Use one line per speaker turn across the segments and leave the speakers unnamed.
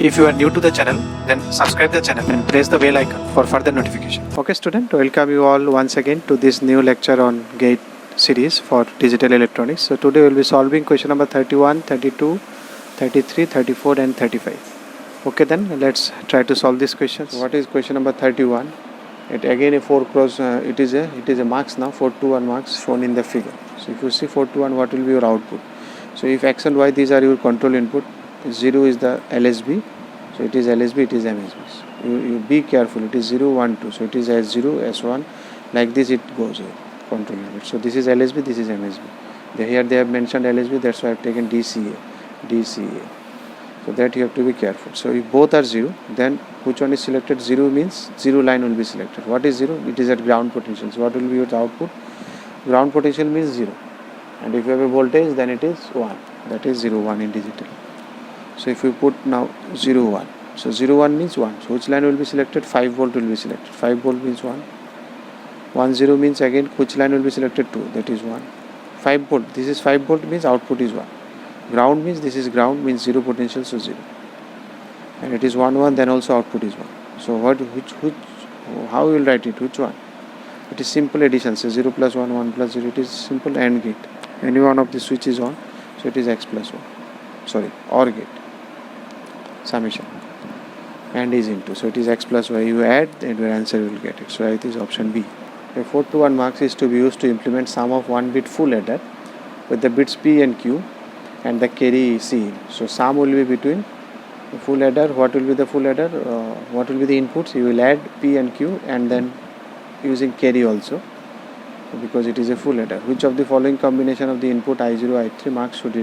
If you are new to the channel, then subscribe the channel and press the bell icon for further notification. Okay student, welcome you all once again to this new lecture on GATE series for digital electronics. So today we will be solving question number 31, 32, 33, 34 and 35. Okay, then let's try to solve these questions. What is question number 31? It again a 4 cross, it is a marks now, 4 to 1 marks shown in the figure. So if you see 4 to 1, what will be your output? So if x and y, these are your control input, 0 is the LSB, so it is LSB, it is MSB. So you be careful, it is 0, 1, 2, so it is S0, S1, like this it goes here, control input. So this is LSB, this is MSB. Here they have mentioned LSB, that's why I have taken DCA. So that you have to be careful. So if both are 0, then which one is selected? 0 means 0 line will be selected. What is 0? It is at ground potential. So what will be your output? Ground potential means 0. And if you have a voltage, then it is 1. That is 0, 1 in digital. So if you put now 0, 1. So 0, 1 means 1. So which line will be selected? 5 volt will be selected. 5 volt means 1. 1, 0 means again which line will be selected? 2. That is 1. 5 volt. This is 5 volt means output is 1. Ground means this is ground means 0 potential, so 0. And it is 1, 1, then also output is 1. So how you will write it? Which one? It is simple addition. So 0 plus 1, 1 plus 0. It is simple AND gate. Any one of the switch is on, so it is x plus 1. Sorry, OR gate. Summation. AND is into. So it is x plus y. You add, and your answer will get it. So it is option B. The 4 to 1 marks is to be used to implement sum of 1 bit full adder with the bits P and Q and the carry C. So sum will be between the full adder. What will be the full adder? What will be the inputs? You will add P and Q and then using carry also, because it is a full adder. Which of the following combination of the input I0, I3 marks should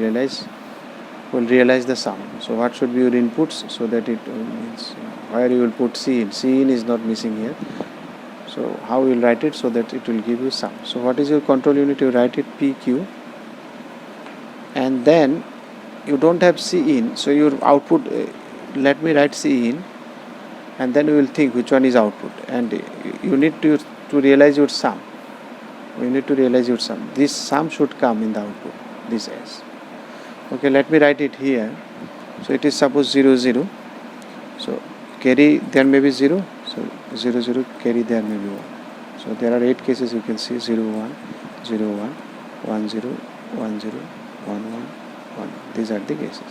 will realize the sum? So what should be your inputs? So that it means where you will put C in. C in is not missing here. So how you will write it so that it will give you sum? So what is your control unit? You write it PQ, and then you don't have C in, so your output, let me write C in, and then you will think which one is output, and you need to realize your sum. You need to realize your sum. This sum should come in the output, this S. Okay, let me write it here. So it is suppose 0, 0. So carry there may be 0. So 0, 0, carry there may be 1. So there are 8 cases you can see: 0, 1, 0, 1, 1, 0, 1, 0, 1, 1, 1. These are the cases.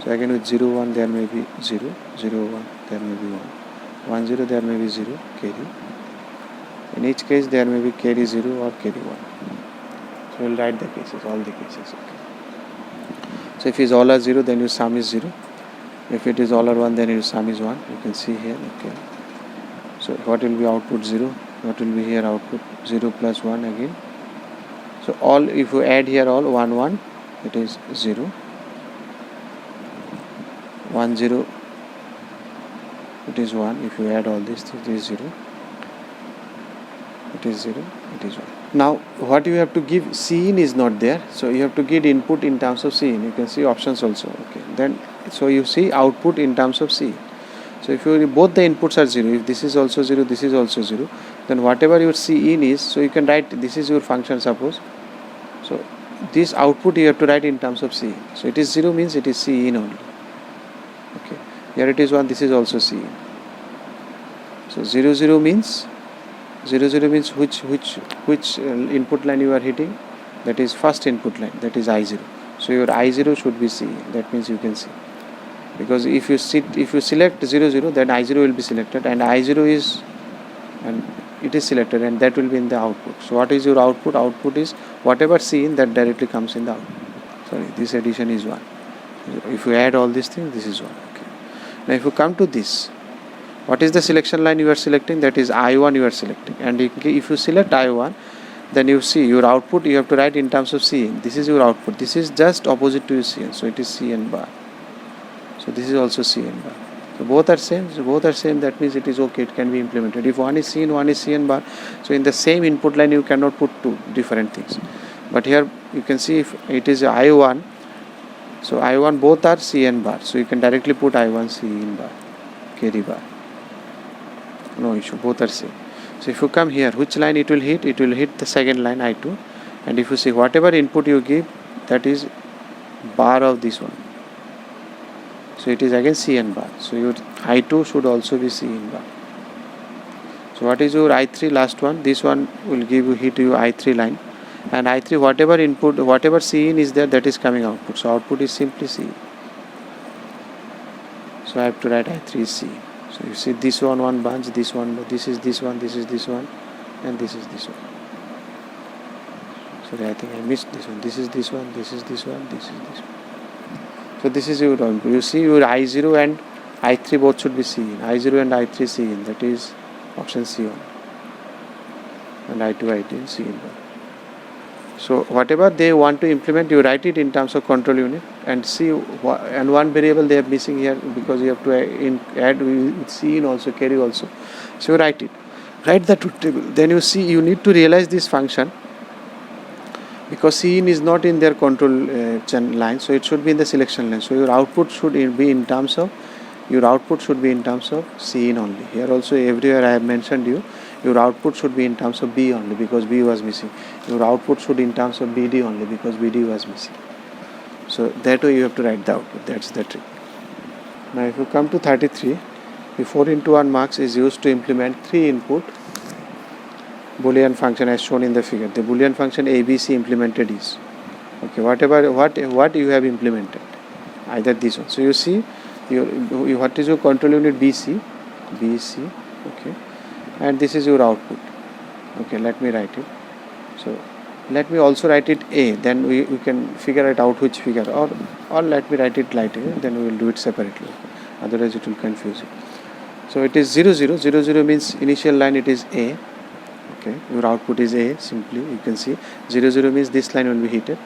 So again with 0, 1 there may be 0, 0, 1 there may be 1, 1, 0 there may be 0, carry. In each case there may be carry 0 or carry 1. So we will write the cases, all the cases. Okay. So if it is all are 0, then your sum is 0. If it is all are 1, then your sum is 1. You can see here. Okay. So what will be output? 0. What will be here output? 0 plus 1 again. So all, if you add here all 1, 1, it is 0. 1, 0, it is 1. If you add all this, it is 0. It is 0, it is 1. Now what you have to give, C in is not there, so you have to give input in terms of C in. You can see options also. Okay, then so you see output in terms of C in. So if you both the inputs are 0, if this is also 0, this is also 0, then whatever your C in is, so you can write this is your function suppose. So this output you have to write in terms of C in. So it is 0 means it is C in only. Okay, here it is 1, this is also C in. So 0, 0 means 0, 0 means which input line you are hitting? That is first input line, that is I0. So your I0 should be C. That means you can see, because if you select 0, 0, then I0 will be selected, and I0 is, and it is selected, and that will be in the output. So what is your output? Output is whatever C in, that directly comes in the output. Sorry, this addition is 1. If you add all these things, this is 1. Okay. Now if you come to this, what is the selection line you are selecting? That is I1 you are selecting. And if you select I1, then you see your output you have to write in terms of Cn. This is your output. This is just opposite to your Cn. So it is Cn bar. So this is also Cn bar. So both are same. So both are same. That means it is okay. It can be implemented. If one is Cn, one is Cn bar. So in the same input line you cannot put two different things. But here you can see if it is I1. So I1 both are Cn bar. So you can directly put I1 Cn bar, carry bar. No issue, both are same. So if you come here, which line it will hit? It will hit the second line I2, and if you see whatever input you give, that is bar of this one. So it is again Cn bar. So your I2 should also be Cn bar. So what is your I3 last one? This one will give you hit you I3 line, and I3 whatever input, whatever Cin is there, that is coming output. So output is simply Cin. So I have to write I3 is Cin. So you see this one branch, this one, this is this one, this is this one, and this is this one. Sorry, I think I missed this one. This is this one, this is this one, this is this one. So this is your output. You see your I0 and I3 both should be Cin. I0 and I3 Cin. That is option C1. And I2, I3 Cin. So whatever they want to implement, you write it in terms of control unit and see. And one variable they are missing here because you have to add with Cin also, carry also. So you write it. Write the truth table. Then you see you need to realize this function, because Cin is not in their control line, so it should be in the selection line. So your output should be in terms of Cin only. Here also everywhere I have mentioned your output should be in terms of B only because B was missing. Your output should in terms of BD only because BD was missing. So that way you have to write the output. That's the trick. Now if you come to 33, the 4 into 1 marks is used to implement 3 input Boolean function as shown in the figure. The Boolean function ABC implemented is, okay, what you have implemented, either this one. So you see what is your control unit? BC, okay, and this is your output. Okay, let me write it. So let me also write it A, then we can figure it out which figure, or let me write it lightly, then we will do it separately, otherwise it will confuse you. So it is 0 0 0 0 means initial line, it is A. Okay, your output is A, simply you can see 0 0 means this line will be hit.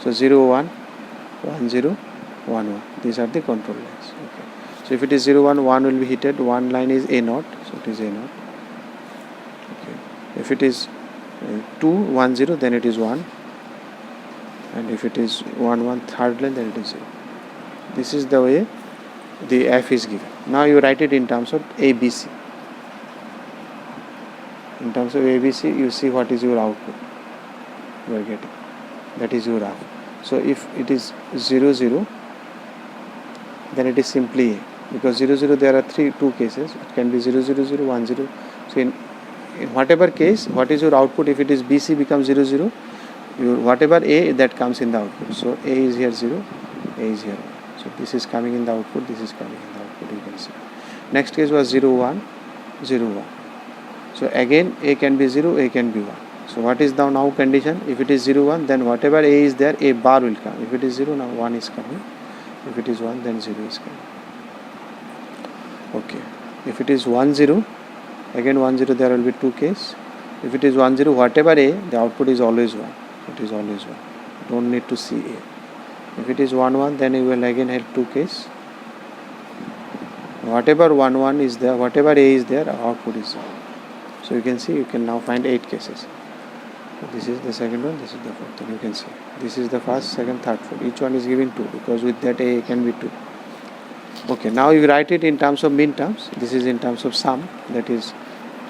So 0 1 1 0 1 1, these are the control lines. Okay, so if it is 0 1 1 will be hit, one line is A naught, so it is A naught. Okay, if it is 2 1 0, then it is 1, and if it is 1 1 third line, then it is 0. This is the way the F is given. Now you write it in terms of ABC. In terms of ABC, you see what is your output you are getting. That is your output. So if it is 0 0, then it is simply A, because 0 0 there are two cases. It can be 0 0 0 1 0. So in whatever case, what is your output? If it is BC becomes 0 0, your whatever A that comes in the output. So A is here 0, A is here 1. So this is coming in the output, this is coming in the output, you can see. Next case was 0 1 0 1. So again A can be 0, A can be 1. So what is the now condition? If it is 0 1, then whatever A is there, A bar will come. If it is 0, now 1 is coming. If it is 1, then 0 is coming. Okay. If it is 1 0, again 1 0, there will be two cases. If it is 1 0, whatever A, the output is always 1. It is always 1. Don't need to see A. If it is 1 1, then you will again have two cases. Whatever 1 1 is there, whatever A is there, output is 0. So you can see, you can now find 8 cases. So this is the second one, this is the fourth one. You can see this is the first, second, third, fourth. Each one is giving 2 because with that A can be 2. Okay, now you write it in terms of min terms. This is in terms of sum, that is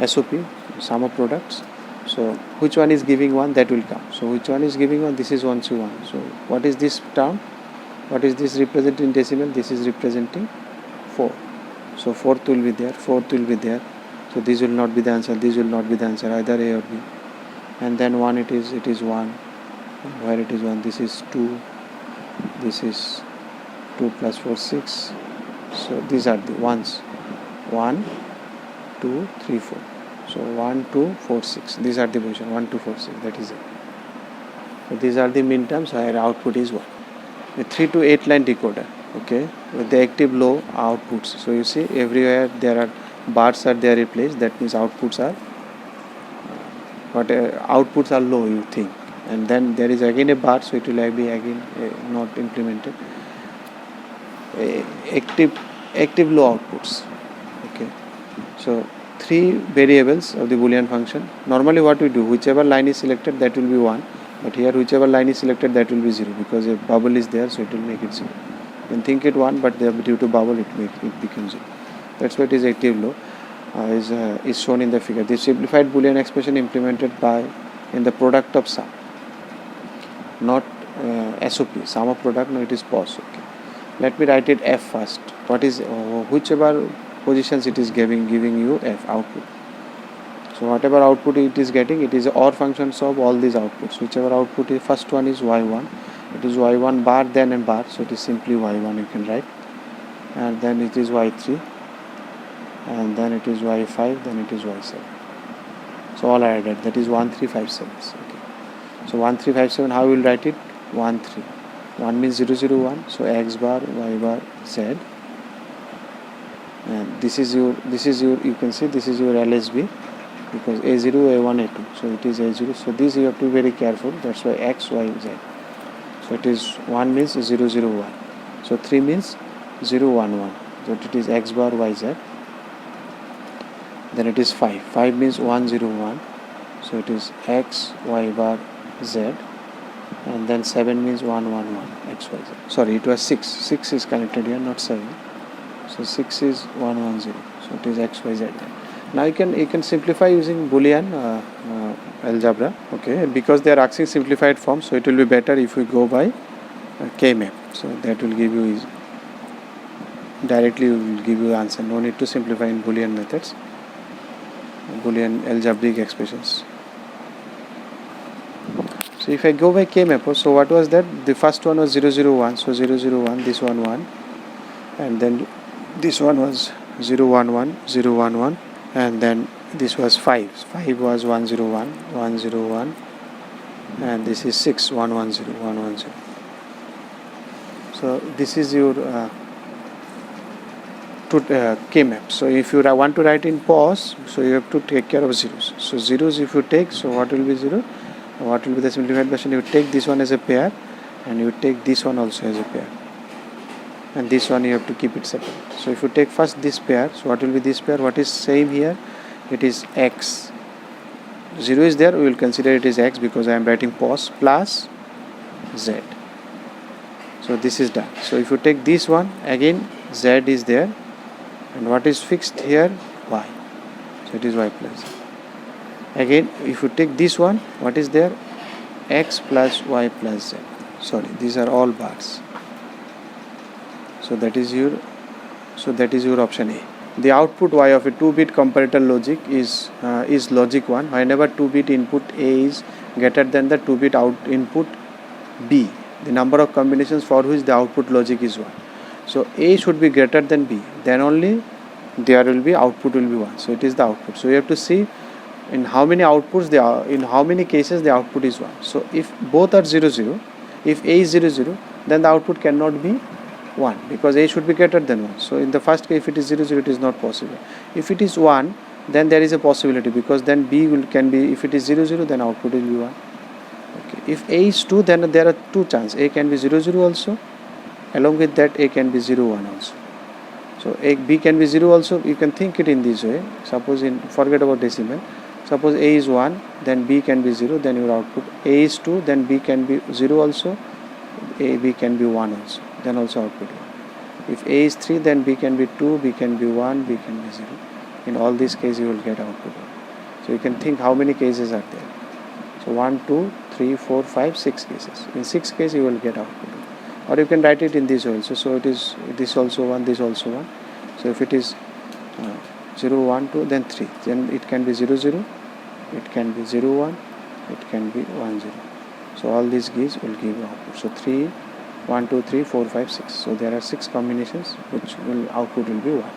SOP, sum of products. So which one is giving 1, that will come. So which one is giving 1? This is 1 to 1. So what is this term? What is this representing in decimal? This is representing 4. So fourth will be there, fourth will be there. So this will not be the answer, this will not be the answer, either A or B. And then 1 it is 1. Where it is 1, this is 2. This is 2 plus 4, 6. So these are the ones. 1, 2, 3, 4. So 1, 2, 4, 6. These are the position 1, 2, 4, 6. That is it. So these are the min terms where output is 1. A 3 to 8 line decoder. Okay, with the active low outputs. So you see everywhere there are bars are there replaced. That means outputs are outputs are low, you think, and then there is again a bar, so it will be again not implemented. Active low outputs. Okay, so 3 variables of the Boolean function. Normally what we do, whichever line is selected, that will be 1, but here whichever line is selected, that will be 0 because a bubble is there, so it will make it 0. You can think it 1, but due to bubble it becomes 0. That's why it is active low. Is shown in the figure. The simplified Boolean expression implemented in the product of sum, not SOP, sum of product. No, it is POS. Okay. Let me write it F first. What is whichever positions it is giving you F output. So whatever output it is getting, it is OR functions of all these outputs. Whichever output is, first one is Y1. It is Y1 bar then and bar, so it is simply Y1 you can write. And then it is Y3. And then it is Y5, then it is Y7. So all are added, that is 1357. Okay. So 1357, how we will write it? 1 3. 1 means 0 0 1. So X bar, Y bar, Z. And this is your you can see this is your LSB, because A0, A1, A2. So it is A0. So this you have to be very careful. That's why X, Y, Z. So it is 1 means 0 0 1. So 3 means 0 1 1. So it is X bar, Y, Z. Then it is 5. 5 means 1 0 1. So it is X, Y bar, Z. And then 7 means 1 1 1. X, Y, Z. Sorry, it was 6. 6 is connected here, not 7. So 6 is 1 1 0. So it is X, Y, Z. Now you can simplify using Boolean algebra. Okay, because they are asking simplified form, so it will be better if we go by K-map. So that will give you directly will give you answer. No need to simplify in Boolean methods, Boolean algebraic expressions. So if I go by K-map, so what was that? The first one was 0 0 1. So 0 0 1. This one 1, and then this one was 0 1 1 0 1 1. And then this was 5. 5 was 1 0 1 1 0 1, and this is 6 1 1 0 1 1 0. So this is your K-map. So if you want to write in pause, so you have to take care of zeros. So zeros if you take, so what will be 0? What will be the simplified version? You take this one as a pair, and you take this one also as a pair, and this one you have to keep it separate. So if you take first this pair, so what will be this pair? What is same here? It is X. 0 is there, we will consider it is X because I am writing pause, plus Z. So this is done. So if you take this one, again Z is there, and what is fixed here? Y. So it is Y plus Z. Again if you take this one, what is there? X plus Y plus Z. Sorry, these are all bars. So that is your option A. The output Y of a 2-bit comparator logic is logic 1. Whenever 2-bit input A is greater than the 2-bit input B, the number of combinations for which the output logic is 1. So A should be greater than B, then only there will be output will be 1. So it is the output. So you have to see in how many outputs in how many cases the output is 1. So if both are 0 0, if A is 0 0, then the output cannot be 1 because A should be greater than 1. So in the first case, if it is 0 0, it is not possible. If it is 1, then there is a possibility, because then B can be, if it is 0 0, then output will be 1. Okay. If A is 2, then there are two chances. A can be 0 0 also, along with that A can be 0 1 also. So B can be 0 also. You can think it in this way. Suppose forget about decimal. Suppose A is 1, then B can be 0, then your output. A is 2, then B can be 0 also, B can be 1 also, then also output 1. If A is 3, then B can be 2, B can be 1, B can be 0. In all these cases you will get output 1. So you can think how many cases are there. So 1, 2, 3, 4, 5, 6 cases. In 6 cases you will get output 1. Or you can write it in this way also. So it is this also 1, this also 1. So if it is 0, 1, 2, then 3. Then it can be 0, 0, it can be 0, 1, it can be 1, 0. So all these keys will give output. So 3, 1, 2, 3, 4, 5, 6. So there are 6 combinations which output will be 1.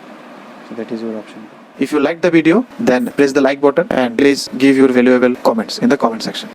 So that is your option. If you like the video, then press the like button and please give your valuable comments in the comment section.